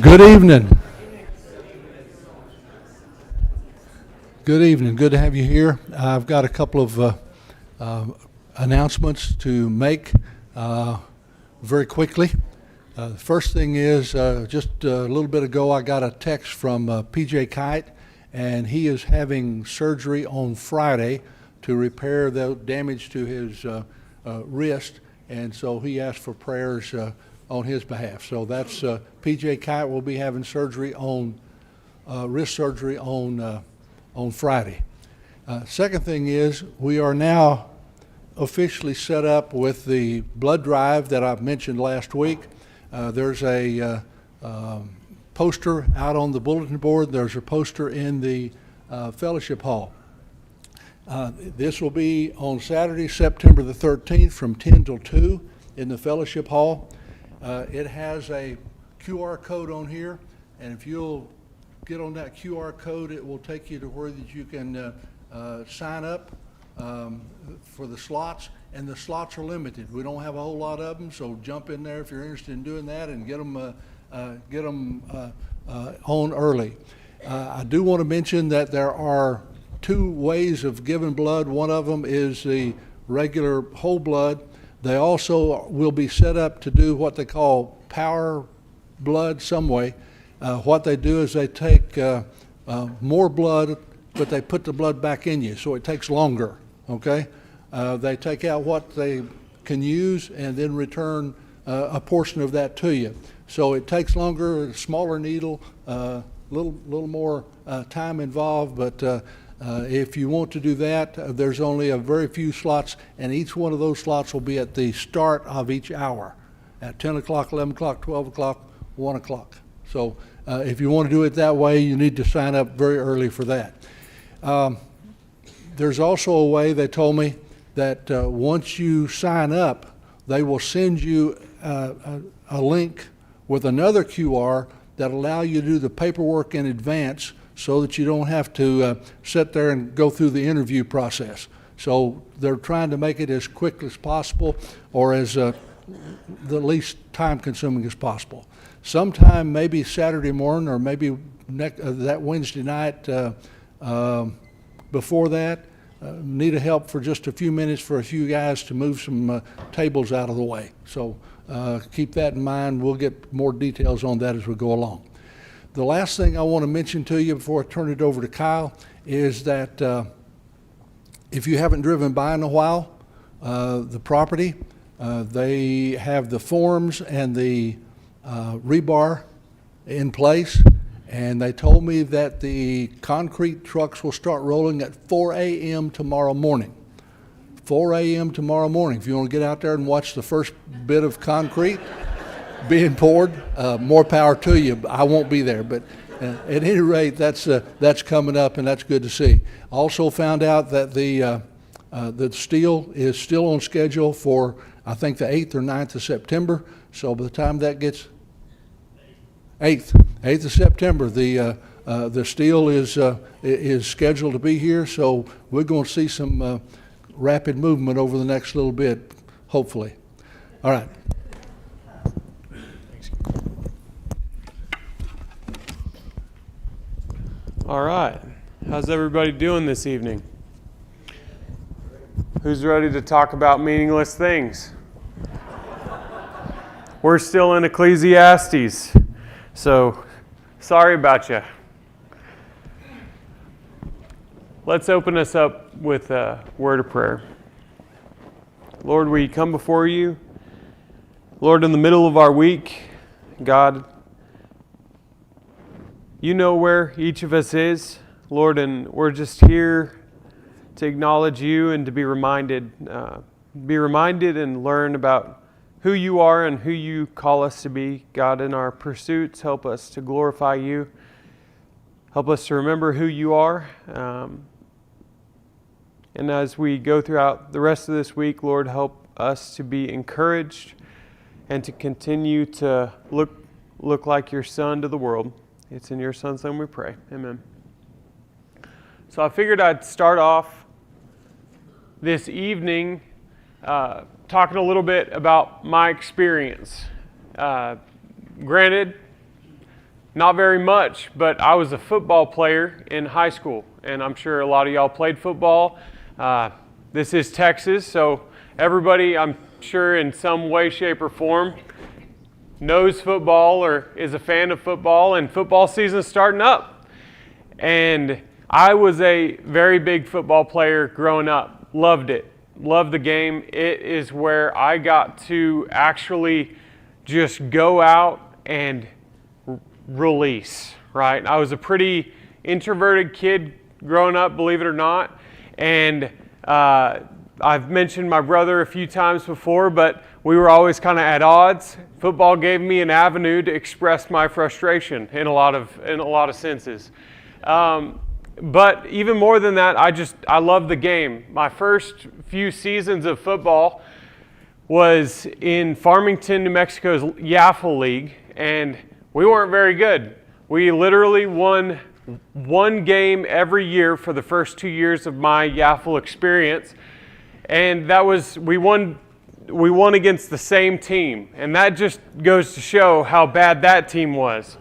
Good evening. Good evening. Good to have you here. I've got a couple of announcements to make very quickly. The first thing is just a little bit ago I got a text from PJ Kite, and he is having surgery on Friday to repair the damage to his wrist, and so he asked for prayers on his behalf. So that's PJ Kite will be having surgery on wrist surgery on Friday. Second thing is we are now officially set up with the blood drive that I mentioned last week. There's a poster out on the bulletin board. There's a poster in the fellowship hall. This will be on Saturday, September the 13th from 10 till 2 in the fellowship hall. It has a QR code on here, and if you'll get on that QR code, it will take you to where that you can sign up for the slots, and the slots are limited. We don't have a whole lot of them, so jump in there if you're interested in doing that and get them on early. I do want to mention that there are two ways of giving blood. One of them is the regular whole blood. They also will be set up to do what they call power blood some way. What they do is they take more blood, but they put the blood back in you, so it takes longer, okay? They take out what they can use and then return a portion of that to you. So it takes longer, a smaller needle, little more time involved, but if you want to do that, there's only a very few slots, and each one of those slots will be at the start of each hour, at 10 o'clock, 11 o'clock, 12 o'clock, 1 o'clock. So if you want to do it that way, you need to sign up very early for that. There's also a way, they told me, that once you sign up, they will send you a link with another QR that allow you to do the paperwork in advance so that you don't have to sit there and go through the interview process. So they're trying to make it as quick as possible, or as the least time consuming as possible. Sometime maybe Saturday morning, or maybe that Wednesday night before that, need a help for just a few minutes for a few guys to move some tables out of the way. So keep that in mind. We'll get more details on that as we go along. The last thing I want to mention to you before I turn it over to Kyle is that if you haven't driven by in a while, the property, they have the forms and the rebar in place, and they told me that the concrete trucks will start rolling at 4 a.m. tomorrow morning. 4 a.m. tomorrow morning. If you want to get out there and watch the first bit of concrete being poured, more power to you. I won't be there, but at any rate, that's coming up, and that's good to see. Also found out that the steel is still on schedule for, I think, the 8th or 9th of September. So by the time that gets 8th of September, the steel is scheduled to be here. So we're going to see some rapid movement over the next little bit, hopefully. All right. All right. How's everybody doing this evening? Who's ready to talk about meaningless things? We're still in Ecclesiastes, so sorry about you. Let's open us up with a word of prayer. Lord, we come before you. Lord, in the middle of our week, God, you know where each of us is, Lord, and we're just here to acknowledge you and to be reminded and learn about who you are and who you call us to be. God, in our pursuits, help us to glorify you. Help us to remember who you are. And as we go throughout the rest of this week, Lord, help us to be encouraged and to continue to look like your Son to the world. It's in your Son's name we pray. Amen. So I figured I'd start off this evening talking a little bit about my experience. Granted, not very much, but I was a football player in high school, and I'm sure a lot of y'all played football. This is Texas, so everybody, I'm sure in some way, shape, or form knows football or is a fan of football, and football season's starting up. And I was a very big football player growing up. Loved it. Loved the game. It is where I got to actually just go out and release, right? I was a pretty introverted kid growing up, believe it or not. And I've mentioned my brother a few times before, but we were always kind of at odds. Football gave me an avenue to express my frustration in a lot of senses. But even more than that, I love the game. My first few seasons of football was in Farmington, New Mexico's Yaffle League, and we weren't very good. We literally won one game every year for the first 2 years of my Yaffle experience, and we won against the same team, and that just goes to show how bad that team was.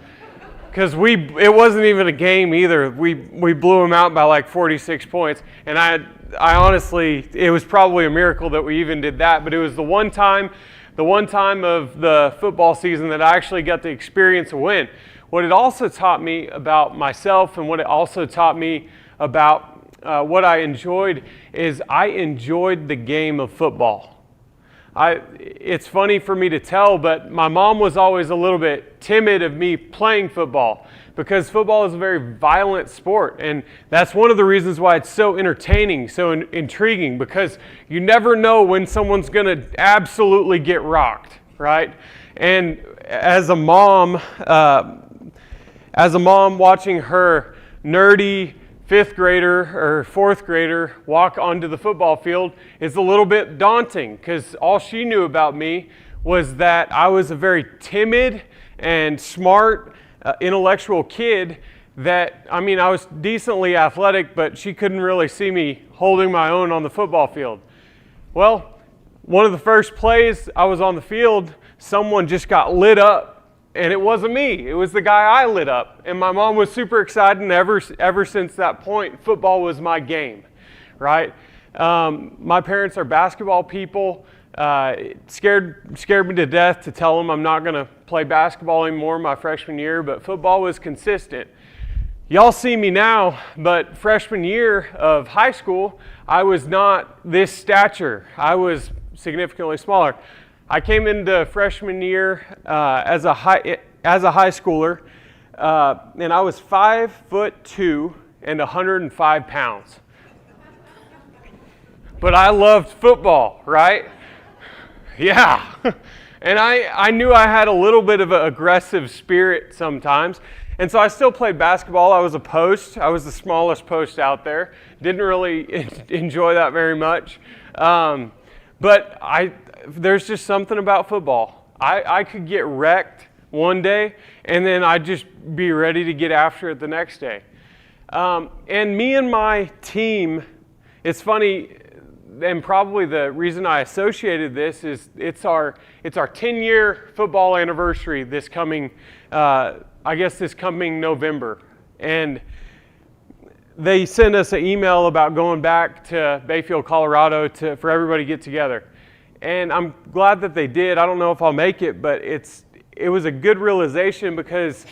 Because it wasn't even a game either. We blew them out by like 46 points. And I honestly, it was probably a miracle that we even did that. But it was the one time of the football season that I actually got to experience a win. What it also taught me about myself, and what it also taught me about what I enjoyed, is I enjoyed the game of football. It's funny for me to tell, but my mom was always a little bit timid of me playing football, because football is a very violent sport, and that's one of the reasons why it's so entertaining, so intriguing, because you never know when someone's going to absolutely get rocked, right? And as a mom watching her nerdy fifth grader or fourth grader walk onto the football field is a little bit daunting, because all she knew about me was that I was a very timid and smart, intellectual kid I was decently athletic, but she couldn't really see me holding my own on the football field. Well, one of the first plays I was on the field, someone just got lit up. And it wasn't me. It was the guy I lit up. And my mom was super excited, and ever since that point, football was my game, right? My parents are basketball people. It scared me to death to tell them I'm not going to play basketball anymore my freshman year, but football was consistent. Y'all see me now, but freshman year of high school, I was not this stature. I was significantly smaller. I came into freshman year as a high schooler, and I was 5'2" and 105 pounds. But I loved football, right? Yeah. And I knew I had a little bit of an aggressive spirit sometimes. And so I still played basketball. I was a post. I was the smallest post out there. Didn't really enjoy that very much. But there's just something about football. I could get wrecked one day, and then I'd just be ready to get after it the next day. And me and my team, it's funny, and probably the reason I associated this is it's our 10-year football anniversary this coming November. And they sent us an email about going back to Bayfield, Colorado for everybody to get together. And I'm glad that they did. I don't know if I'll make it, but it was a good realization, because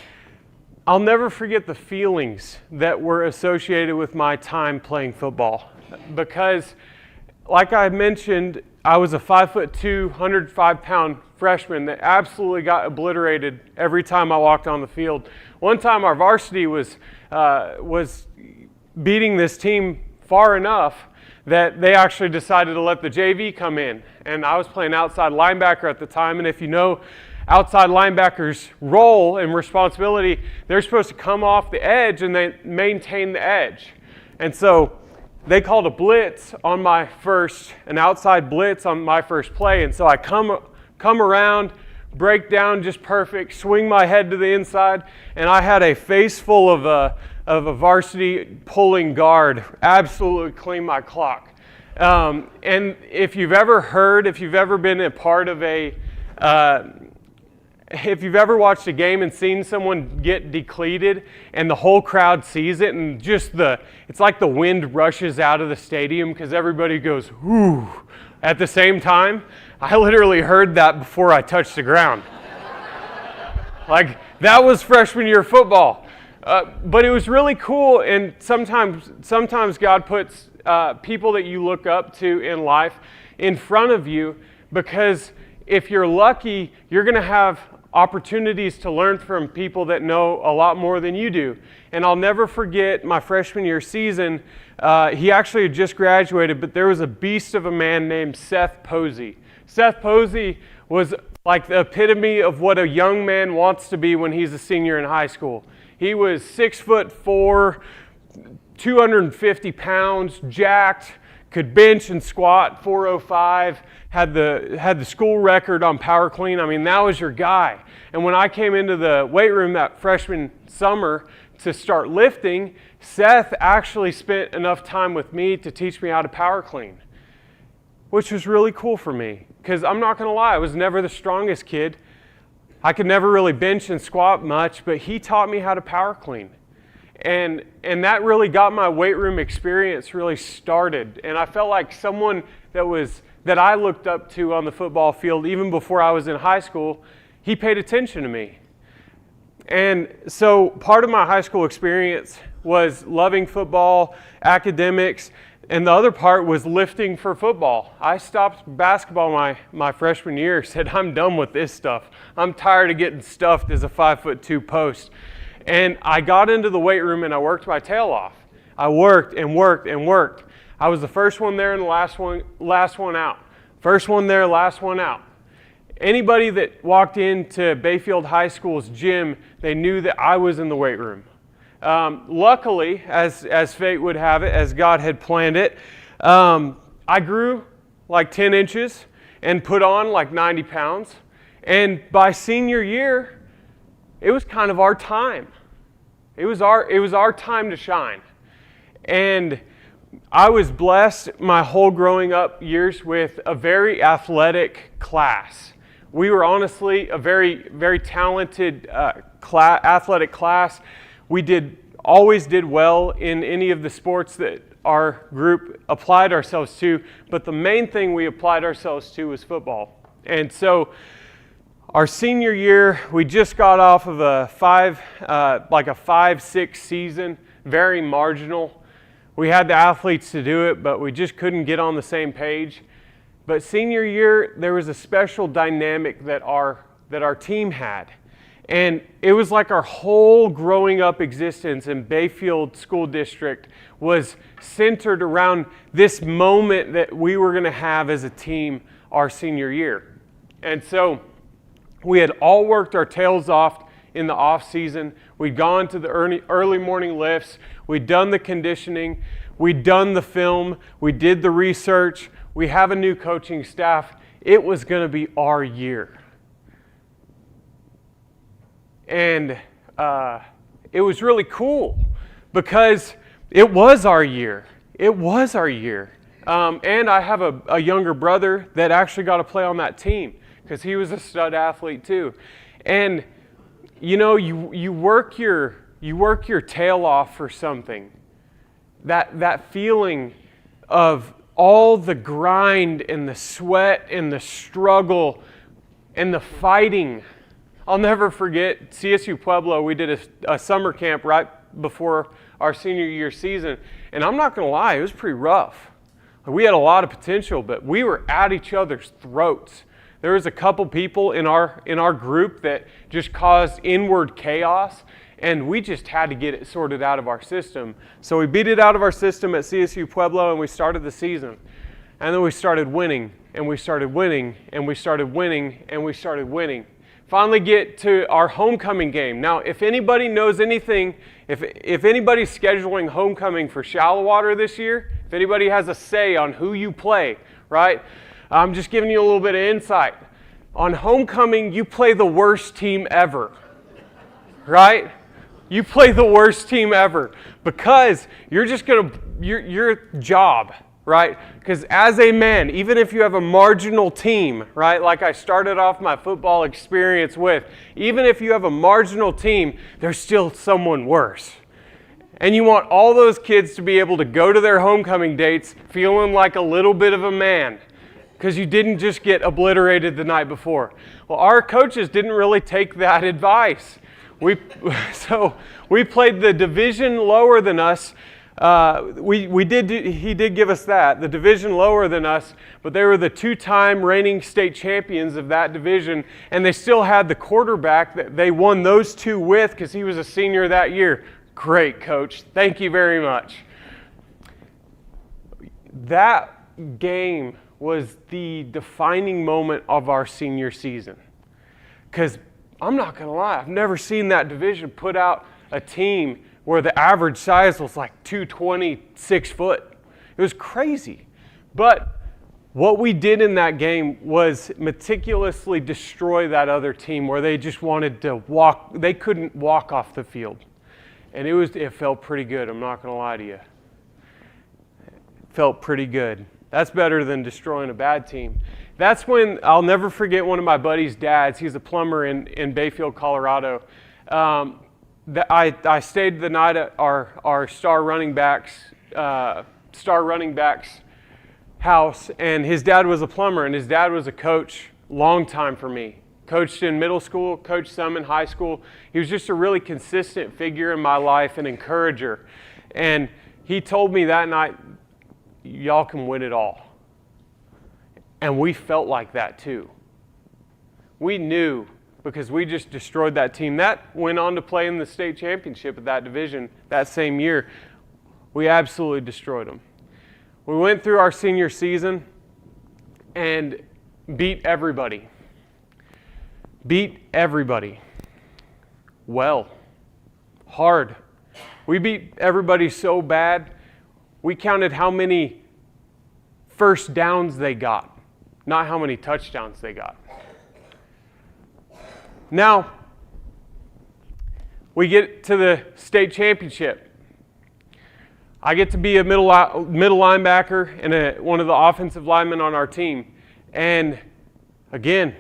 I'll never forget the feelings that were associated with my time playing football. Because, like I mentioned, I was a 5'2", 105-pound freshman that absolutely got obliterated every time I walked on the field. One time our varsity was beating this team far enough that they actually decided to let the JV come in. And I was playing outside linebacker at the time, and if you know outside linebackers' role and responsibility, they're supposed to come off the edge and they maintain the edge. And so they called an outside blitz on my first play, and so I come around, break down just perfect, swing my head to the inside, and I had a face full of a varsity pulling guard absolutely clean my clock. And if you've ever been a part of a if you've ever watched a game and seen someone get depleted and the whole crowd sees it and it's like the wind rushes out of the stadium because everybody goes, whoo, at the same time. I literally heard that before I touched the ground. Like, that was freshman year football. But it was really cool, and sometimes God puts people that you look up to in life in front of you, because if you're lucky, you're going to have opportunities to learn from people that know a lot more than you do. And I'll never forget my freshman year season. He actually had just graduated, but there was a beast of a man named Seth Posey. Seth Posey was like the epitome of what a young man wants to be when he's a senior in high school. He was 6'4", 250 pounds, jacked, could bench and squat 405, had the school record on power clean. I mean, that was your guy. And when I came into the weight room that freshman summer to start lifting, Seth actually spent enough time with me to teach me how to power clean, which was really cool for me, because I'm not going to lie, I was never the strongest kid. I could never really bench and squat much, but he taught me how to power clean. And that really got my weight room experience really started. And I felt like someone that I looked up to on the football field, even before I was in high school, he paid attention to me. And so part of my high school experience was loving football, academics, and the other part was lifting for football. I stopped basketball my freshman year, said, I'm done with this stuff. I'm tired of getting stuffed as a 5'2" post. And I got into the weight room and I worked my tail off. I worked and worked and worked. I was the first one there and the last one out. First one there, last one out. Anybody that walked into Bayfield High School's gym, they knew that I was in the weight room. Luckily, as fate would have it, as God had planned it, I grew like 10 inches and put on like 90 pounds. And by senior year, it was kind of our time. It was our time to shine. And I was blessed my whole growing up years with a very athletic class. We were honestly a very, very talented athletic class. We always did well in any of the sports that our group applied ourselves to, but the main thing we applied ourselves to was football. And so our senior year, we just got off of a 5-6 season, very marginal. We had the athletes to do it, but we just couldn't get on the same page. But senior year, there was a special dynamic that our team had. And it was like our whole growing up existence in Bayfield School District was centered around this moment that we were going to have as a team our senior year. And so we had all worked our tails off in the off season. We'd gone to the early morning lifts. We'd done the conditioning. We'd done the film. We did the research. We have a new coaching staff. It was going to be our year. And it was really cool because it was our year. It was our year. And I have a younger brother that actually got to play on that team because he was a stud athlete too. And you know, you work your tail off for something. That feeling of all the grind and the sweat and the struggle and the fighting. I'll never forget CSU Pueblo. We did a summer camp right before our senior year season. And I'm not going to lie, it was pretty rough. We had a lot of potential, but we were at each other's throats. There was a couple people in our group that just caused inward chaos, and we just had to get it sorted out of our system. So we beat it out of our system at CSU Pueblo, and we started the season. And then we started winning, and we started winning, and we started winning, and we started winning. Finally get to our homecoming game. Now, if anybody knows anything, if anybody's scheduling homecoming for Shallowater this year, if anybody has a say on who you play, right? I'm just giving you a little bit of insight. On homecoming, you play the worst team ever, right? You play the worst team ever because you're just your job right? Because as a man, even if you have a marginal team, right, like I started off my football experience with, even if you have a marginal team, there's still someone worse. And you want all those kids to be able to go to their homecoming dates feeling like a little bit of a man because you didn't just get obliterated the night before. Well, our coaches didn't really take that advice. So we played the division lower than us. He did give us that, the division lower than us, but they were the two-time reigning state champions of that division, and they still had the quarterback that they won those two with because he was a senior that year. Great, coach. Thank you very much. That game was the defining moment of our senior season. Because I'm not going to lie, I've never seen that division put out a team where the average size was like 220, 6 foot. It was crazy. But what we did in that game was meticulously destroy that other team where they just wanted to walk. They couldn't walk off the field. And it felt pretty good, I'm not going to lie to you. It felt pretty good. That's better than destroying a bad team. That's when, I'll never forget one of my buddy's dads. He's a plumber in Bayfield, Colorado. I stayed the night at our star running back's house, and his dad was a plumber, and his dad was a coach long time for me. Coached in middle school, coached some in high school. He was just a really consistent figure in my life, an encourager. And he told me that night, y'all can win it all. And we felt like that too. We knew because we just destroyed that team. That went on to play in the state championship of that division that same year. We absolutely destroyed them. We went through our senior season and beat everybody. Beat everybody. Well. Hard. We beat everybody so bad, we counted how many first downs they got, not how many touchdowns they got. Now, we get to the state championship. I get to be a middle linebacker and one of the offensive linemen on our team. And again,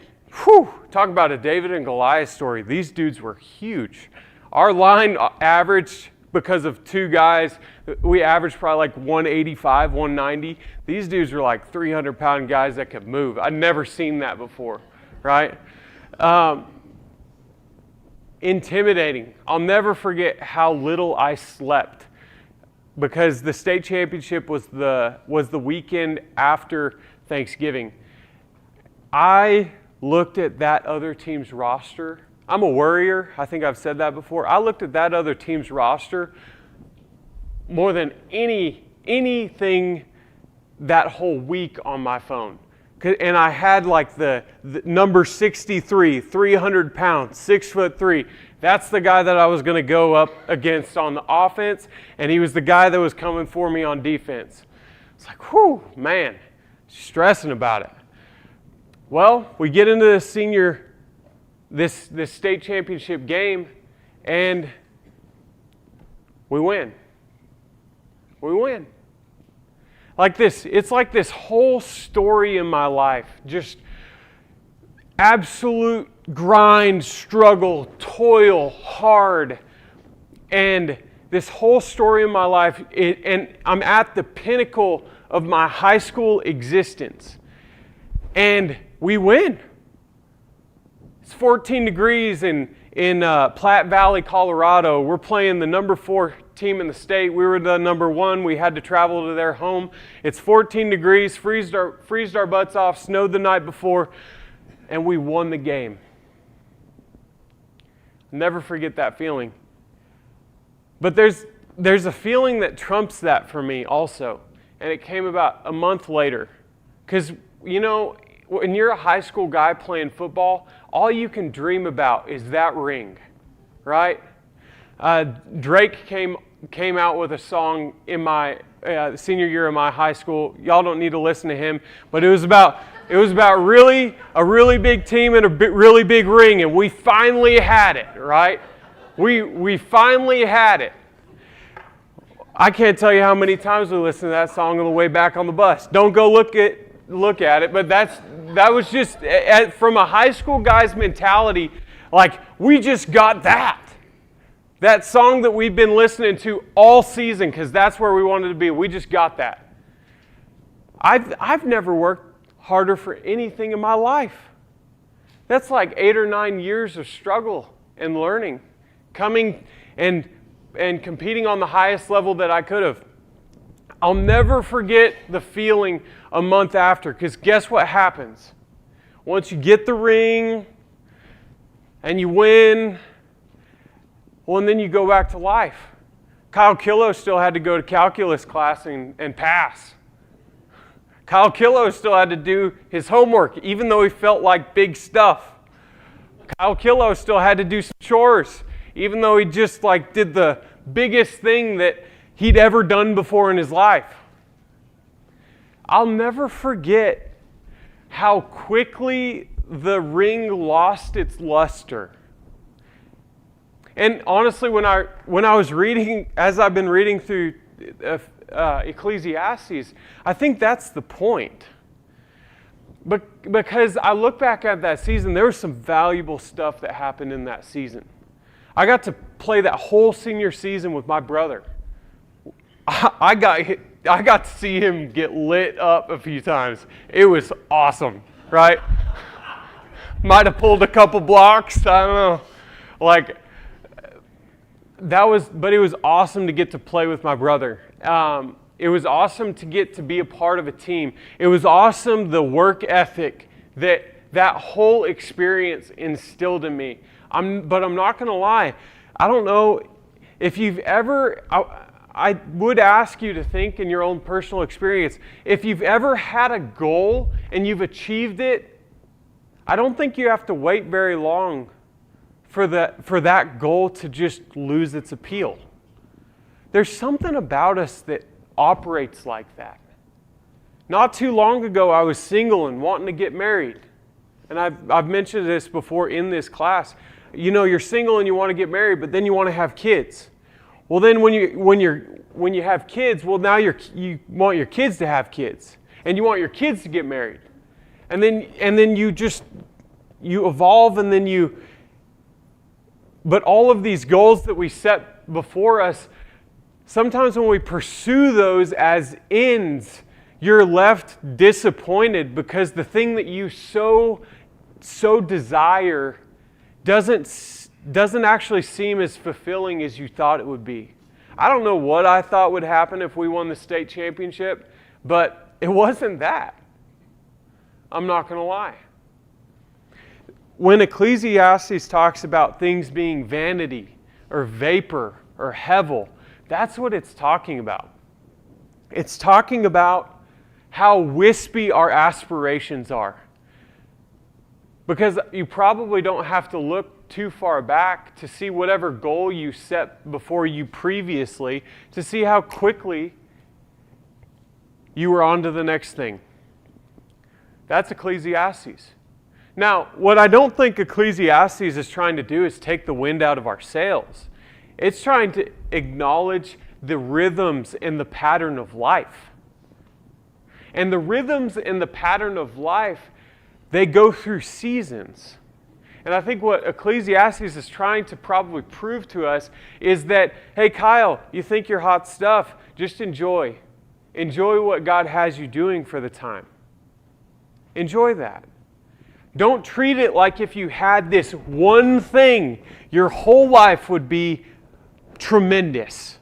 talk about a David and Goliath story. These dudes were huge. Our line averaged, because of two guys, we averaged probably like 185, 190. These dudes were like 300-pound guys that could move. I'd never seen that before, right? Intimidating. I'll never forget how little I slept because the state championship was the weekend after Thanksgiving. I looked at that other team's roster. I'm a worrier. I think I've said that before. I looked at that other team's roster more than anything that whole week on my phone. And I had like the number 63, 300 pounds, 6'3". That's the guy that I was going to go up against on the offense, and he was the guy that was coming for me on defense. It's like, whew, man, stressing about it. Well, we get into this state championship game, and we win. We win. Like this, it's like this whole story in my life, just absolute grind, struggle, toil, hard, and this whole story in my life, and I'm at the pinnacle of my high school existence, and we win. It's 14 degrees in Platte Valley, Colorado. We're playing the number 4 team in the state. We were the number 1. We had to travel to their home. It's 14 degrees, freezed our butts off, snowed the night before, and we won the game. Never forget that feeling. But there's a feeling that trumps that for me also, and it came about a month later. Because, you know, when you're a high school guy playing football, all you can dream about is that ring, right? Drake came out with a song in my senior year of my high school. Y'all don't need to listen to him, but it was about really a really big team and a really big ring, and we finally had it, right? We finally had it. I can't tell you how many times we listened to that song on the way back on the bus. Don't go look at it, but that was just from a high school guy's mentality. Like, we just got that song that we've been listening to all season because that's where we wanted to be. We just got that. I've never worked harder for anything in my life. That's like 8 or 9 years of struggle and learning, coming and competing on the highest level that I could have. I'll never forget the feeling a month after, because guess what happens? Once you get the ring and you win, well, and then you go back to life. Kyle Killough still had to go to calculus class and pass. Kyle Killough still had to do his homework, even though he felt like big stuff. Kyle Killough still had to do some chores, even though he just did the biggest thing that he'd ever done before in his life. I'll never forget how quickly the ring lost its luster. And honestly, when I was reading, as I've been reading through Ecclesiastes, I think that's the point. But because I look back at that season, there was some valuable stuff that happened in that season. I got to play that whole senior season with my brother. I got to see him get lit up a few times. It was awesome, right? Might have pulled a couple blocks, I don't know. But it was awesome to get to play with my brother. It was awesome to get to be a part of a team. It was awesome, the work ethic that whole experience instilled in me. But I'm not going to lie. I don't know if you've ever, I would ask you to think in your own personal experience, if you've ever had a goal and you've achieved it, I don't think you have to wait very long for that goal to just lose its appeal. There's something about us that operates like that. Not too long ago, I was single and wanting to get married. And I've mentioned this before in this class. You know, you're single and you want to get married, but then you want to have kids. Well, then when you have kids, well, now you want your kids to have kids, and you want your kids to get married, and then you evolve, and then But all of these goals that we set before us, sometimes when we pursue those as ends, you're left disappointed because the thing that you so desire doesn't actually seem as fulfilling as you thought it would be. I don't know what I thought would happen if we won the state championship, but it wasn't that. I'm not going to lie. When Ecclesiastes talks about things being vanity or vapor or hevel, that's what it's talking about. It's talking about how wispy our aspirations are. Because you probably don't have to look too far back to see whatever goal you set before you previously, to see how quickly you were on to the next thing. That's Ecclesiastes. Now, what I don't think Ecclesiastes is trying to do is take the wind out of our sails. It's trying to acknowledge the rhythms and the pattern of life. And the rhythms and the pattern of life, they go through seasons. And I think what Ecclesiastes is trying to probably prove to us is that, hey, Kyle, you think you're hot stuff, just enjoy. Enjoy what God has you doing for the time. Enjoy that. Don't treat it like if you had this one thing, your whole life would be tremendous.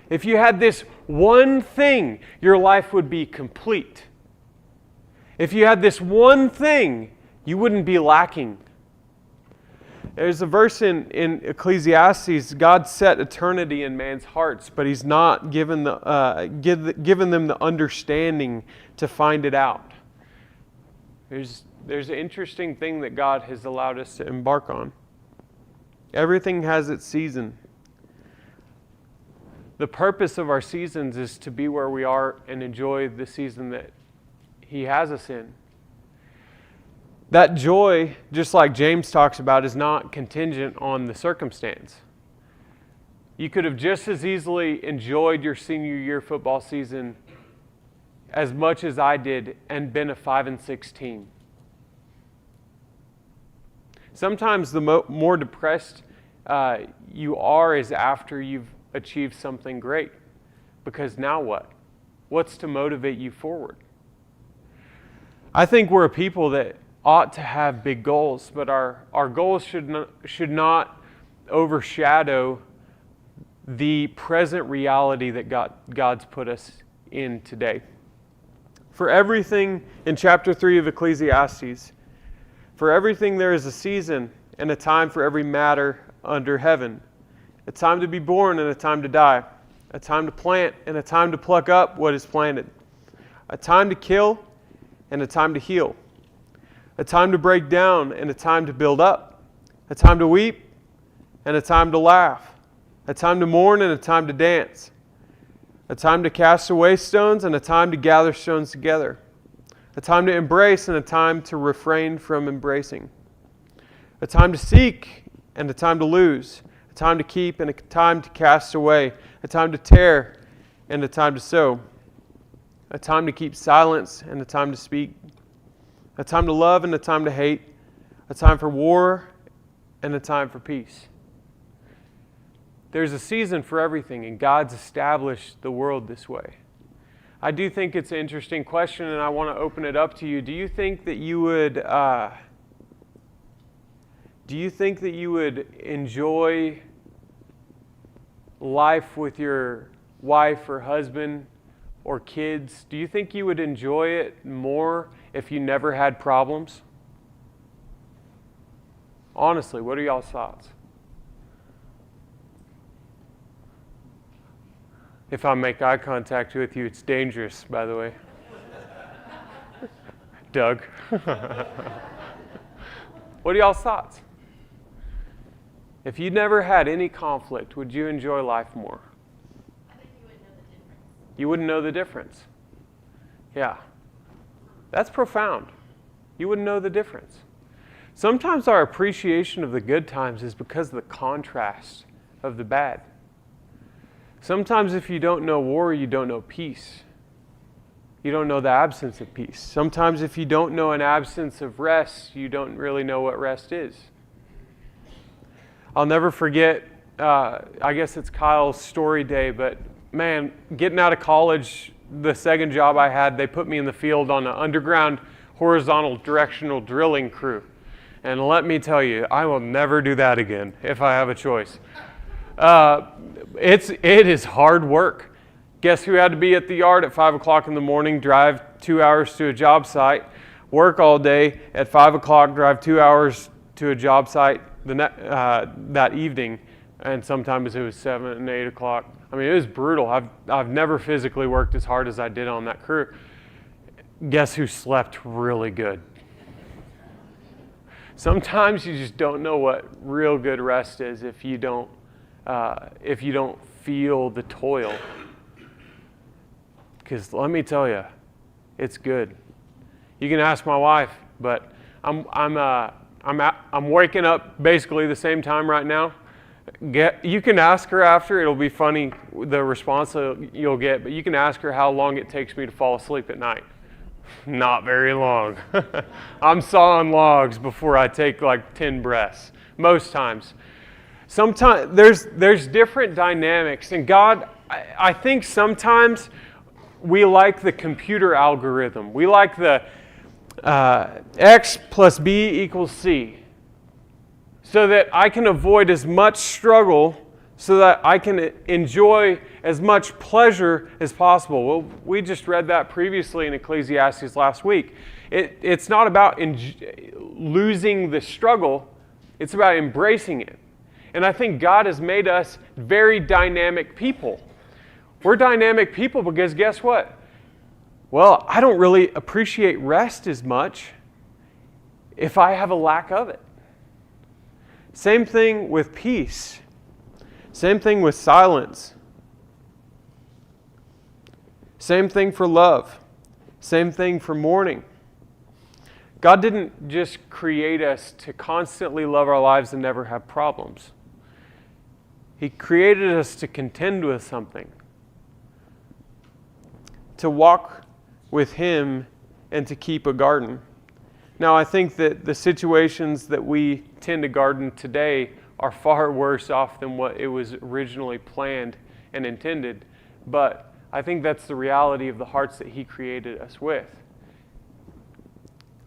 If you had this one thing, your life would be complete. If you had this one thing, you wouldn't be lacking. There's a verse in Ecclesiastes, God set eternity in man's hearts, but He's not given them the understanding to find it out. There's an interesting thing that God has allowed us to embark on. Everything has its season. The purpose of our seasons is to be where we are and enjoy the season that He has us in. That joy, just like James talks about, is not contingent on the circumstance. You could have just as easily enjoyed your senior year football season as much as I did and been a 5-6 team. Sometimes the more depressed you are is after you've achieved something great. Because now what? What's to motivate you forward? I think we're a people that ought to have big goals, but our goals should not overshadow the present reality that God's put us in today. For everything in chapter 3 of Ecclesiastes, for everything there is a season and a time for every matter under heaven, a time to be born and a time to die, a time to plant and a time to pluck up what is planted, a time to kill and a time to heal, a time to break down and a time to build up, a time to weep and a time to laugh, a time to mourn and a time to dance, a time to cast away stones and a time to gather stones together, a time to embrace and a time to refrain from embracing, a time to seek and a time to lose, a time to keep and a time to cast away, a time to tear and a time to sow, a time to keep silence and a time to speak, a time to love and a time to hate, a time for war and a time for peace. There's a season for everything, and God's established the world this way. I do think it's an interesting question, and I want to open it up to you. Do you think that you would enjoy life with your wife or husband or kids? Do you think you would enjoy it more if you never had problems? Honestly, what are y'all's thoughts? If I make eye contact with you, it's dangerous, by the way. Doug. What are y'all's thoughts? If you never had any conflict, would you enjoy life more? I think you wouldn't know the difference. You wouldn't know the difference. Yeah. That's profound. You wouldn't know the difference. Sometimes our appreciation of the good times is because of the contrast of the bad. Sometimes if you don't know war, you don't know peace. You don't know the absence of peace. Sometimes if you don't know an absence of rest, you don't really know what rest is. I'll never forget, I guess it's Kyle's story day, but man, getting out of college, the second job I had, they put me in the field on an underground horizontal directional drilling crew. And let me tell you, I will never do that again if I have a choice. It is hard work. Guess who had to be at the yard at 5 o'clock in the morning, drive 2 hours to a job site, work all day, at 5 o'clock, drive 2 hours to a job site that evening, and sometimes it was 7 and 8 o'clock. I mean, it was brutal. I've never physically worked as hard as I did on that crew. Guess who slept really good? Sometimes you just don't know what real good rest is if you don't feel the toil. Because let me tell you, it's good. You can ask my wife, but I'm waking up basically the same time right now. You can ask her after. It'll be funny the response you'll get, but you can ask her how long it takes me to fall asleep at night. Not very long. I'm sawing logs before I take like 10 breaths, most times. Sometimes there's different dynamics, and God, I think sometimes we like the computer algorithm. We like the X plus B equals C, so that I can avoid as much struggle, so that I can enjoy as much pleasure as possible. Well, we just read that previously in Ecclesiastes last week. It's not about losing the struggle, it's about embracing it. And I think God has made us very dynamic people. We're dynamic people because guess what? Well, I don't really appreciate rest as much if I have a lack of it. Same thing with peace. Same thing with silence. Same thing for love. Same thing for mourning. God didn't just create us to constantly love our lives and never have problems. He created us to contend with something, to walk with Him and to keep a garden. Now, I think that the situations that we tend to garden today are far worse off than what it was originally planned and intended, but I think that's the reality of the hearts that He created us with.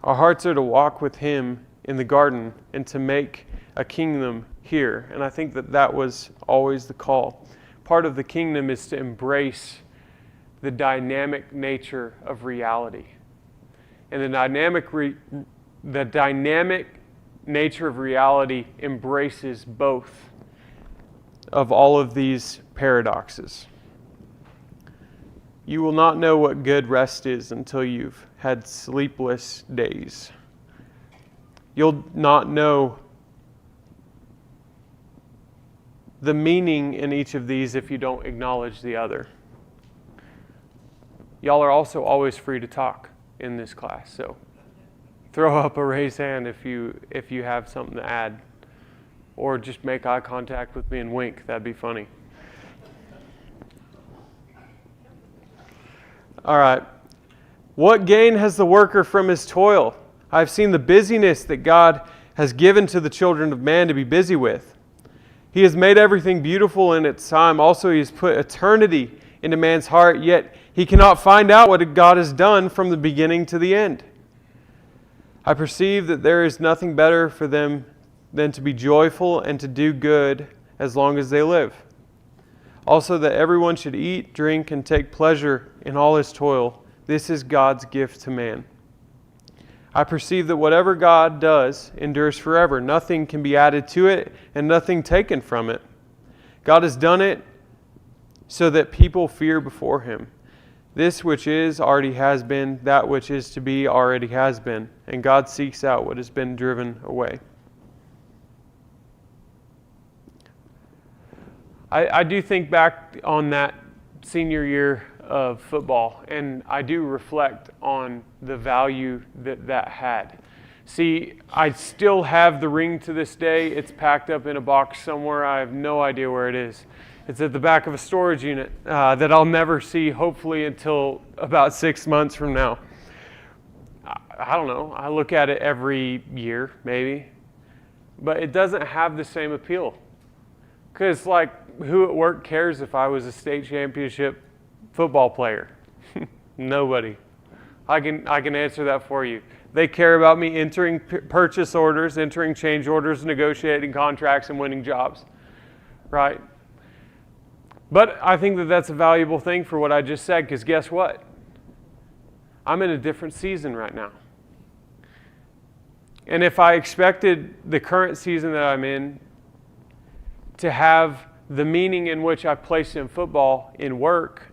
Our hearts are to walk with Him in the garden and to make a kingdom here, and I think that that was always the call. Part of the kingdom is to embrace the dynamic nature of reality. And the dynamic nature of reality embraces both of all of these paradoxes. You will not know what good rest is until you've had sleepless days. You'll not know the meaning in each of these if you don't acknowledge the other. Y'all are also always free to talk in this class, so throw up a raised hand if you have something to add, or just make eye contact with me and wink. That'd be funny. All right. What gain has the worker from his toil? I have seen the busyness that God has given to the children of man to be busy with. He has made everything beautiful in its time. Also, He has put eternity into man's heart, yet he cannot find out what God has done from the beginning to the end. I perceive that there is nothing better for them than to be joyful and to do good as long as they live. Also, that everyone should eat, drink, and take pleasure in all his toil. This is God's gift to man. I perceive that whatever God does endures forever. Nothing can be added to it and nothing taken from it. God has done it so that people fear before Him. This which is already has been, that which is to be already has been, and God seeks out what has been driven away. I do think back on that senior year of football, and I do reflect on the value that that had. See, I still have the ring to this day. It's packed up in a box somewhere. I have no idea where it is. It's at the back of a storage unit that I'll never see, hopefully, until about 6 months from now. I don't know. I look at it every year, maybe. But it doesn't have the same appeal. Because, like, who at work cares if I was a state championship football player? Nobody. I can answer that for you. They care about me entering purchase orders, entering change orders, negotiating contracts, and winning jobs. Right? But I think that that's a valuable thing for what I just said, because guess what? I'm in a different season right now. And if I expected the current season that I'm in to have the meaning in which I place in football in work,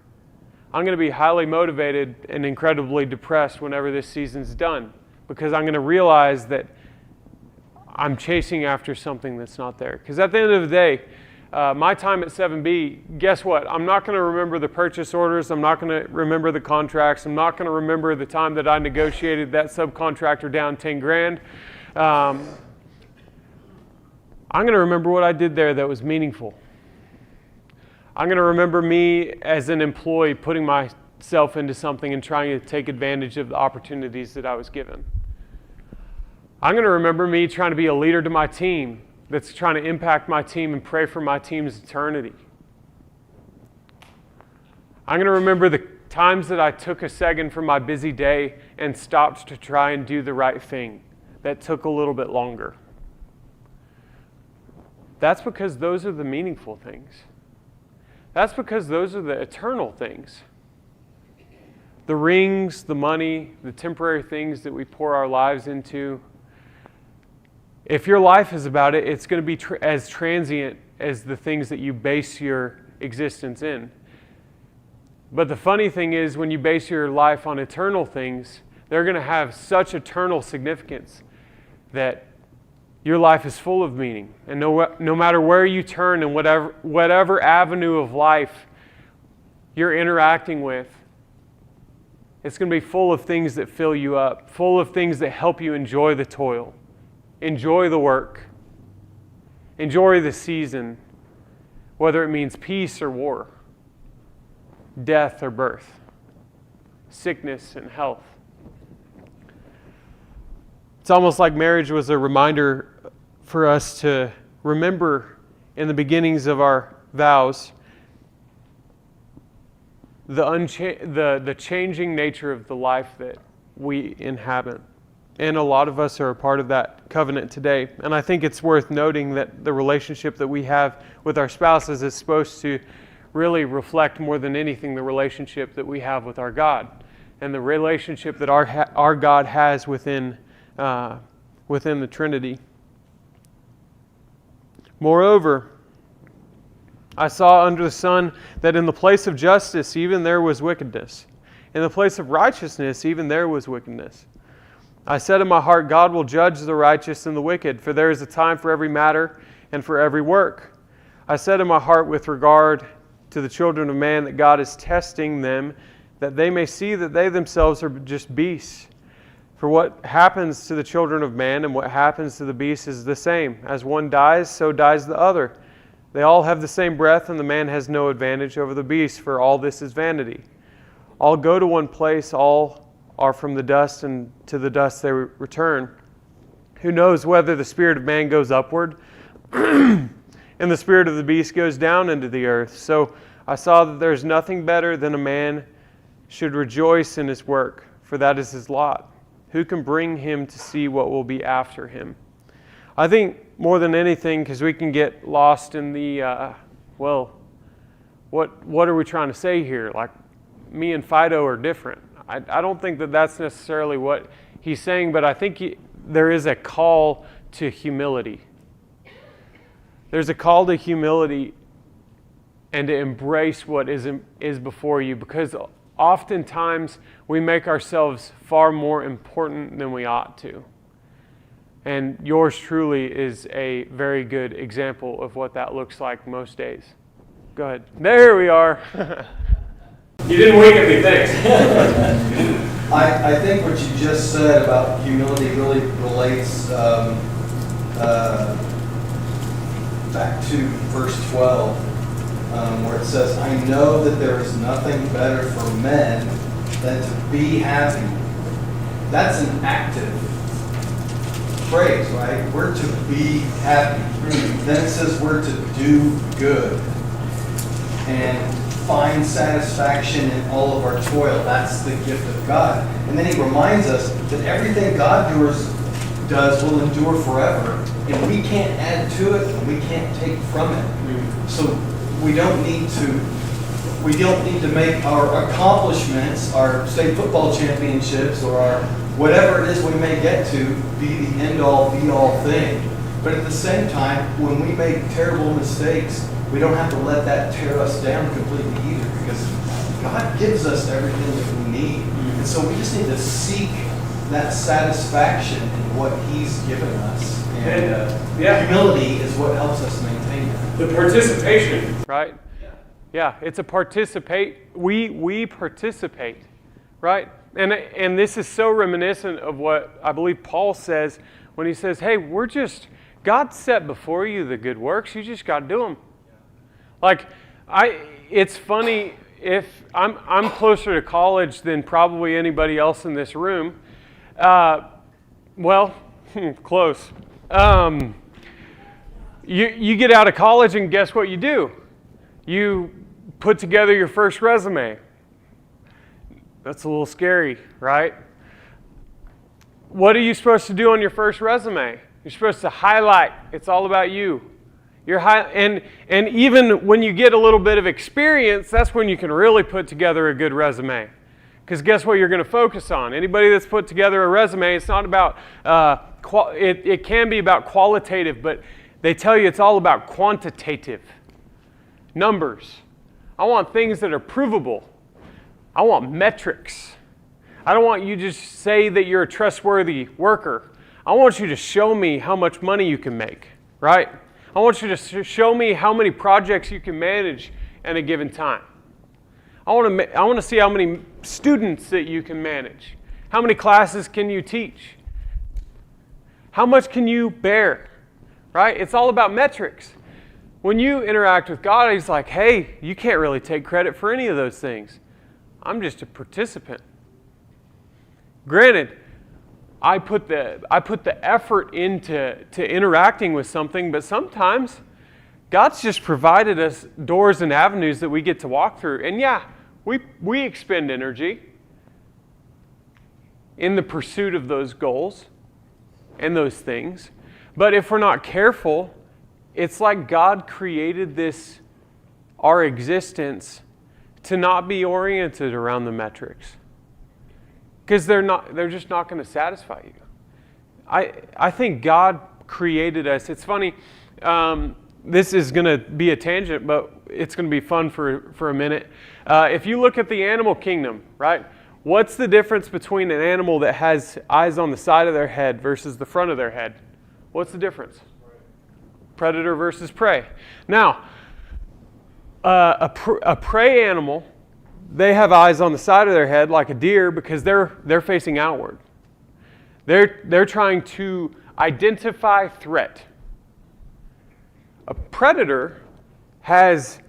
I'm going to be highly motivated and incredibly depressed whenever this season's done, because I'm going to realize that I'm chasing after something that's not there. Because at the end of the day, my time at 7B, guess what? I'm not going to remember the purchase orders. I'm not going to remember the contracts. I'm not going to remember the time that I negotiated that subcontractor down 10 grand. I'm going to remember what I did there that was meaningful. I'm going to remember me as an employee putting myself into something and trying to take advantage of the opportunities that I was given. I'm going to remember me trying to be a leader to my team that's trying to impact my team and pray for my team's eternity. I'm going to remember the times that I took a second from my busy day and stopped to try and do the right thing that took a little bit longer. That's because those are the meaningful things. That's because those are the eternal things. The rings, the money, the temporary things that we pour our lives into. If your life is about it, it's going to be as transient as the things that you base your existence in. But the funny thing is, when you base your life on eternal things, they're going to have such eternal significance that your life is full of meaning. And no matter where you turn and whatever avenue of life you're interacting with, it's going to be full of things that fill you up, full of things that help you enjoy the toil, enjoy the work, enjoy the season, whether it means peace or war, death or birth, sickness and health. It's almost like marriage was a reminder for us to remember in the beginnings of our vows the changing nature of the life that we inhabit. And a lot of us are a part of that covenant today. And I think it's worth noting that the relationship that we have with our spouses is supposed to really reflect more than anything the relationship that we have with our God and the relationship that our God has within the Trinity. Moreover, I saw under the sun that in the place of justice even there was wickedness. In the place of righteousness even there was wickedness. I said in my heart, God will judge the righteous and the wicked, for there is a time for every matter and for every work. I said in my heart with regard to the children of man that God is testing them, that they may see that they themselves are just beasts. For what happens to the children of man and what happens to the beasts is the same. As one dies, so dies the other. They all have the same breath, and the man has no advantage over the beast, for all this is vanity. All go to one place, all are from the dust, and to the dust they return. Who knows whether the spirit of man goes upward, and the spirit of the beast goes down into the earth. So I saw that there is nothing better than a man should rejoice in his work, for that is his lot. Who can bring him to see what will be after him? I think more than anything, because we can get lost in the, what are we trying to say here? Like, me and Fido are different. I don't think that that's necessarily what he's saying, but I think there is a call to humility. There's a call to humility and to embrace what is before you, because oftentimes we make ourselves far more important than we ought to. And yours truly is a very good example of what that looks like most days. Go ahead. There we are. You didn't wink at me, thanks. I think what you just said about humility really relates back to verse 12, where it says, I know that there is nothing better for men than to be happy. That's an active phrase, right? We're to be happy. Then it says we're to do good and find satisfaction in all of our toil. That's the gift of God. And then he reminds us that everything God does will endure forever, and we can't add to it and we can't take from it. So we don't need to make our accomplishments, our state football championships, or our whatever it is we may get to, be the end-all, be-all thing. But at the same time, when we make terrible mistakes, we don't have to let that tear us down completely either, because God gives us everything that we need. And so we just need to seek that satisfaction in what He's given us. And humility is what helps us maintain that. The participation, right? Yeah, it's a participate. We participate, right? And this is so reminiscent of what I believe Paul says when he says, hey, God set before you the good works, you just got to do them. Like, it's funny, if I'm closer to college than probably anybody else in this room. Close. You get out of college and guess what you do? You put together your first resume. That's a little scary, right? What are you supposed to do on your first resume? You're supposed to highlight. It's all about you. And even when you get a little bit of experience, that's when you can really put together a good resume. Because guess what you're going to focus on? Anybody that's put together a resume, it's not about, it can be about qualitative, but they tell you it's all about quantitative. Numbers. I want things that are provable. I want metrics. I don't want you to just say that you're a trustworthy worker. I want you to show me how much money you can make, right? I want you to show me how many projects you can manage in a given time. I want to see how many students that you can manage. How many classes can you teach? How much can you bear, right? It's all about metrics. When you interact with God, He's like, hey, you can't really take credit for any of those things. I'm just a participant. Granted, I put the effort into interacting with something, but sometimes God's just provided us doors and avenues that we get to walk through. And yeah, we expend energy in the pursuit of those goals and those things. But if we're not careful, it's like God created our existence to not be oriented around the metrics. Because they're just not going to satisfy you. I think God created us. It's funny, this is going to be a tangent, but it's going to be fun for a minute. If you look at the animal kingdom, right? What's the difference between an animal that has eyes on the side of their head versus the front of their head? What's the difference? Predator versus prey. Now, a prey animal, they have eyes on the side of their head like a deer because they're facing outward. They're trying to identify threat. A predator has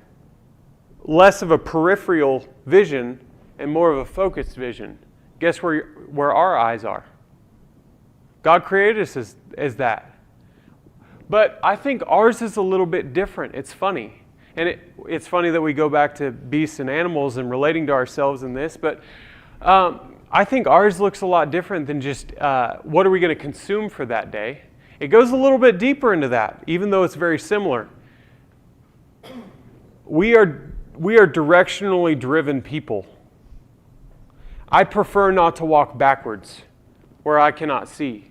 less of a peripheral vision and more of a focused vision. Guess where our eyes are? God created us as that. But I think ours is a little bit different. It's funny. And it's funny that we go back to beasts and animals and relating to ourselves in this, but I think ours looks a lot different than just what are we going to consume for that day. It goes a little bit deeper into that, even though it's very similar. We are directionally driven people. I prefer not to walk backwards where I cannot see.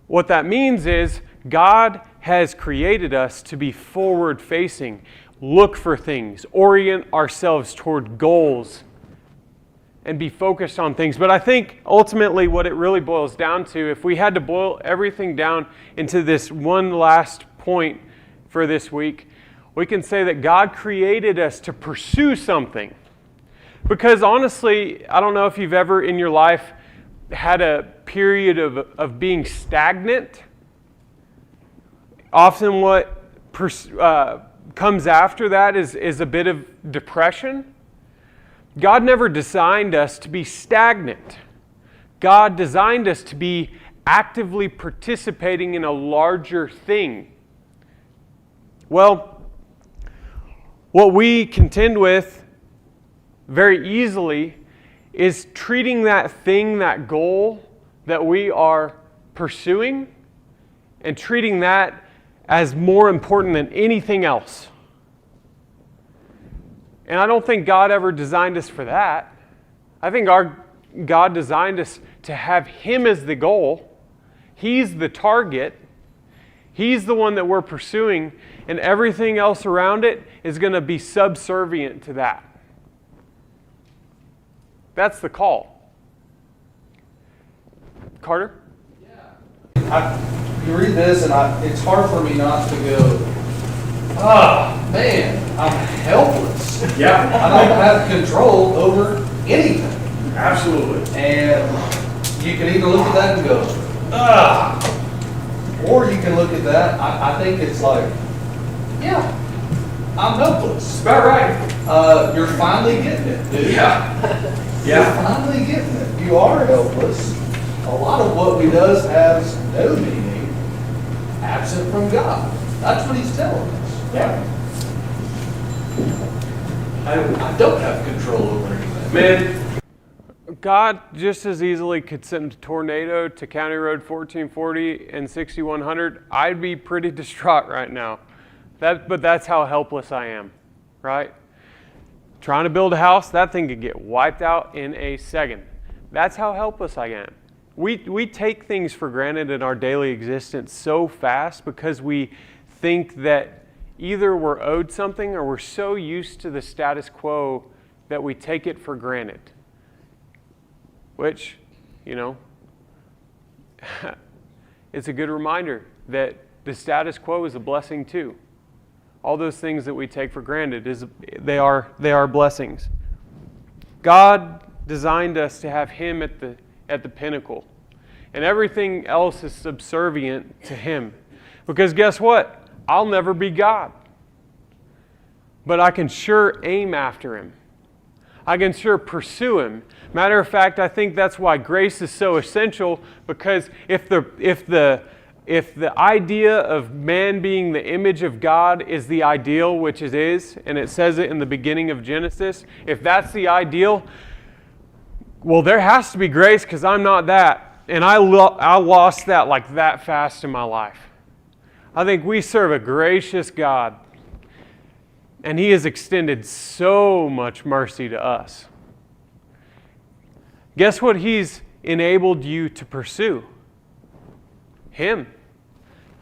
What that means is God has created us to be forward-facing, look for things, orient ourselves toward goals, and be focused on things. But I think ultimately what it really boils down to, if we had to boil everything down into this one last point for this week, we can say that God created us to pursue something. Because honestly, I don't know if you've ever in your life had a period of being stagnant. Often what comes after that is a bit of depression. God never designed us to be stagnant. God designed us to be actively participating in a larger thing. Well, what we contend with very easily is treating that thing, that goal that we are pursuing, and treating that as more important than anything else. And I don't think God ever designed us for that. I think God designed us to have Him as the goal. He's the target. He's the one that we're pursuing, and everything else around it is going to be subservient to that. That's the call. Carter? You read this, and it's hard for me not to go, man, I'm helpless. Yeah. I don't have control over anything. Absolutely. And you can either look at that and go, or you can look at that. I think it's like, yeah, I'm helpless. About right. You're finally getting it, dude. Yeah. You're finally getting it. You are helpless. A lot of what we does has no meaning, absent from God. That's what He's telling us. Yeah. I don't have control over anything. Man, God just as easily could send a tornado to County Road 1440 and 6100. I'd be pretty distraught right now. But that's how helpless I am, right? Trying to build a house, that thing could get wiped out in a second. That's how helpless I am. We take things for granted in our daily existence so fast because we think that either we're owed something or we're so used to the status quo that we take it for granted. Which, it's a good reminder that the status quo is a blessing too. All those things that we take for granted, they are blessings. God designed us to have Him at the pinnacle. And everything else is subservient to Him. Because guess what? I'll never be God. But I can sure aim after Him. I can sure pursue Him. Matter of fact, I think that's why grace is so essential, because if the idea of man being the image of God is the ideal, which it is, and it says it in the beginning of Genesis, if that's the ideal, well, there has to be grace, because I'm not that. And I lost that like that fast in my life. I think we serve a gracious God. And He has extended so much mercy to us. Guess what He's enabled you to pursue? Him.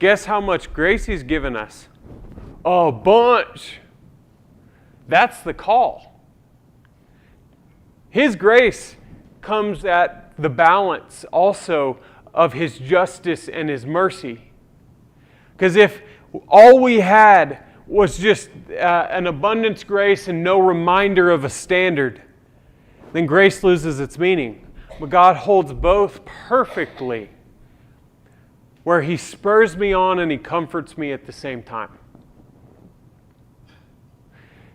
Guess how much grace He's given us? A bunch. That's the call. His grace comes at the balance also of His justice and His mercy. Because if all we had was just an abundance grace and no reminder of a standard, then grace loses its meaning. But God holds both perfectly, where He spurs me on and He comforts me at the same time.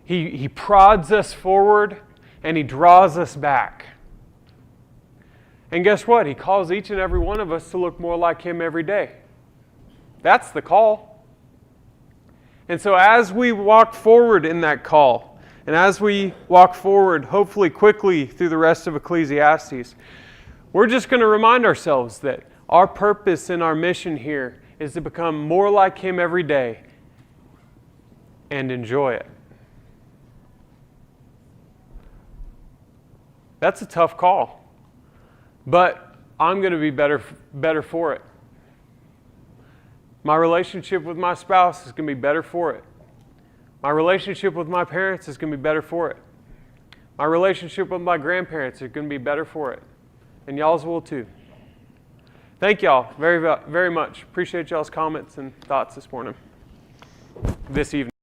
He prods us forward and He draws us back. And guess what? He calls each and every one of us to look more like Him every day. That's the call. And so as we walk forward in that call, and as we walk forward, hopefully quickly through the rest of Ecclesiastes, we're just going to remind ourselves that our purpose and our mission here is to become more like Him every day and enjoy it. That's a tough call, but I'm going to be better for it. My relationship with my spouse is going to be better for it. My relationship with my parents is going to be better for it. My relationship with my grandparents is going to be better for it. And y'all's will too. Thank y'all very, very much. Appreciate y'all's comments and thoughts this evening.